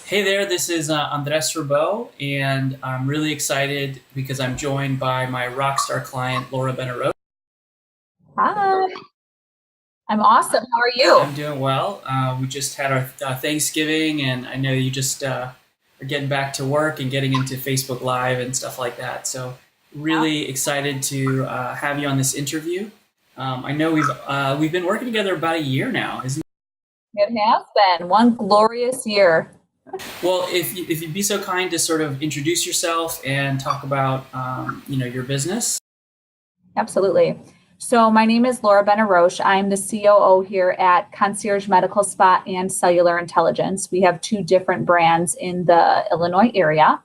Hey there, this is Andrés Ribot, and I'm really excited because I'm joined by my rock star client, Laura Benaro. Hi, I'm awesome. How are you? I'm doing well. We just had our Thanksgiving, and I know you just are getting back to work and getting into Facebook Live and stuff like that. So, Yeah, really excited to have you on this interview. I know we've been working together about a year now, isn't it? it has been one glorious year. Well, if you'd be so kind to sort of introduce yourself and talk about your business. Absolutely. So my name is Laura Benaroche. I'm the COO here at Concierge Medical Spa and Cellular Intelligence. We have two different brands in the Illinois area.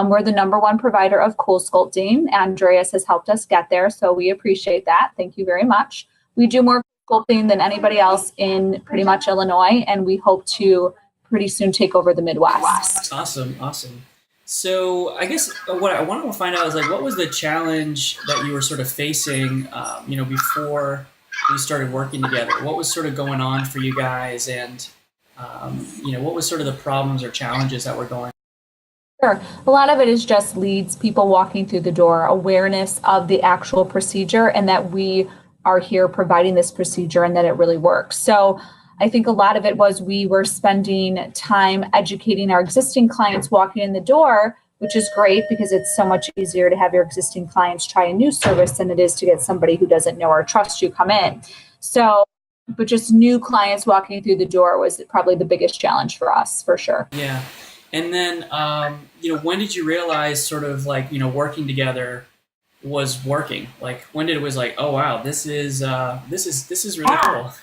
We're the number one provider of cool sculpting. Andreas has helped us get there, so we appreciate that. Thank you very much. We do more sculpting than anybody else in pretty much Illinois, and we hope to pretty soon take over the Midwest. Awesome, awesome. So I guess what I want to find out is like, what was the challenge that you were sort of facing, before we started working together? What was sort of going on for you guys, and what was sort of the problems or challenges that were going? Sure. A lot of it is just leads, people walking through the door, awareness of the actual procedure, and that we are here providing this procedure and that it really works. So I think a lot of it was we were spending time educating our existing clients walking in the door, which is great because it's so much easier to have your existing clients try a new service than it is to get somebody who doesn't know or trust you come in. So, but just new clients walking through the door was probably the biggest challenge for us, for sure. Yeah, and then when did you realize sort of like working together was working? Like when did it was like, oh wow, this is really cool.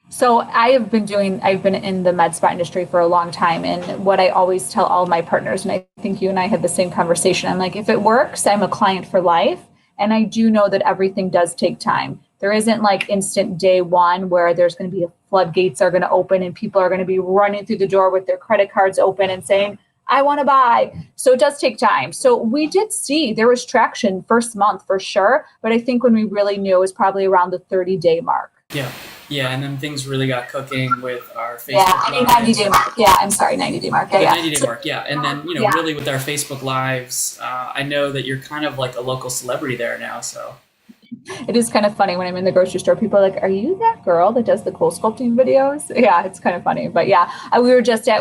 So I've been in the med spa industry for a long time. And what I always tell all my partners, and I think you and I had the same conversation, I'm like, if it works, I'm a client for life. And I do know that everything does take time. There isn't like instant day one where there's going to be floodgates are going to open and people are going to be running through the door with their credit cards open and saying, I want to buy. So it does take time. So we did see there was traction first month for sure. But I think when we really knew was probably around the 30-day mark. Yeah, yeah, and then things really got cooking with our Yeah, Facebook I mean 90 Lives. day mark. Yeah, I'm sorry, 90-day mark. Yeah, The yeah. 90-day So, mark, yeah. And then, yeah. really with our Facebook Lives, I know that you're kind of like a local celebrity there now. So, It is kind of funny when I'm in the grocery store. People are like, "Are you that girl that does the cool sculpting videos?" Yeah, it's kind of funny. But yeah,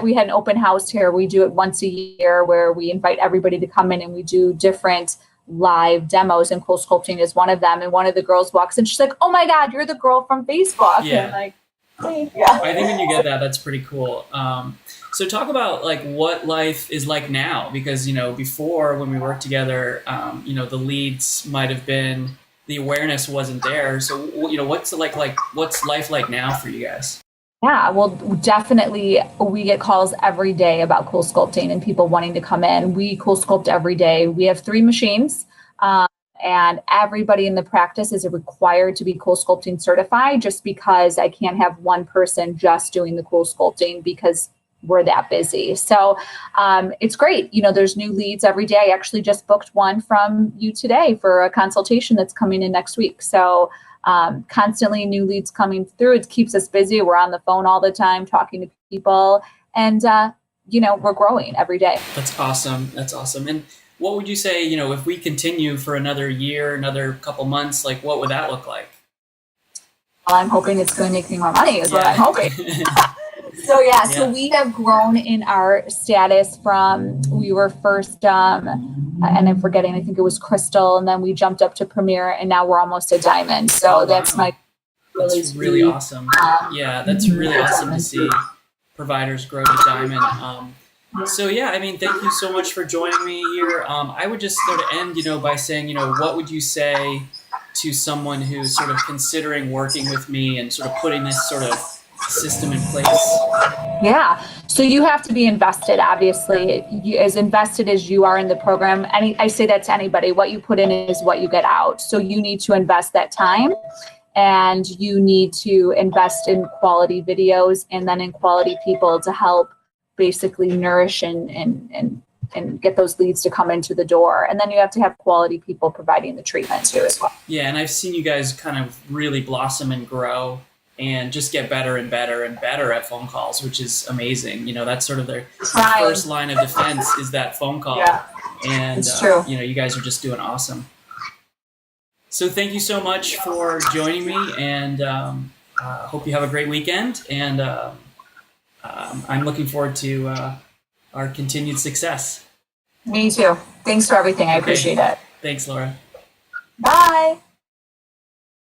we had an open house here. We do it once a year where we invite everybody to come in and we do different live demos, and cool sculpting is one of them. And one of the girls walks in, she's like, "Oh my God, you're the girl from Facebook!" And I'm yeah, like, "Hey, yeah." I think when you get that, that's pretty cool. So talk about like what life is like now, because, before when we worked together, the leads might have been, the awareness wasn't there. So, what's life like now for you guys? Yeah, well, definitely we get calls every day about cool sculpting and people wanting to come in. We cool sculpt every day. We have three machines, um, and everybody in the practice is required to be cool sculpting certified just because I can't have one person just doing the cool sculpting because we're that busy. So it's great. There's new leads every day. I actually just booked one from you today for a consultation that's coming in next week. So constantly new leads coming through. It keeps us busy. We're on the phone all the time talking to people, and we're growing every day. That's awesome. That's awesome. And what would you say, if we continue for another year, another couple months, like what would that look like? Well, I'm hoping it's going to make me more money, is what I'm Yeah. hoping. So yeah, so Yeah. we have grown in our status from we were first, and I'm forgetting. I think it was Crystal, and then we jumped up to Premier, and now we're almost a Diamond. So Oh, that's wow. my That's really really sweet. awesome. Yeah, that's really awesome to Diamond. see providers grow to diamond. So yeah, I mean, thank you so much for joining me here. I would just sort of end, by saying, what would you say to someone who's sort of considering working with me and sort of putting this sort of system in place? Yeah. So you have to be invested, obviously, as invested as you are in the program. I say that to anybody. What you put in is what you get out. So you need to invest that time, and you need to invest in quality videos and then in quality people to help basically nourish and get those leads to come into the door. And then you have to have quality people providing the treatment too as well. Yeah, and I've seen you guys kind of really blossom and grow and just get better and better and better at phone calls, which is amazing. That's sort of their Right. first line of defense is that phone call. Yeah, And, it's true. you guys are just doing awesome. So thank you so much for joining me, and hope you have a great weekend. And I'm looking forward to our continued success. Me too. Thanks for everything. I appreciate it. Thanks, Laura. Bye.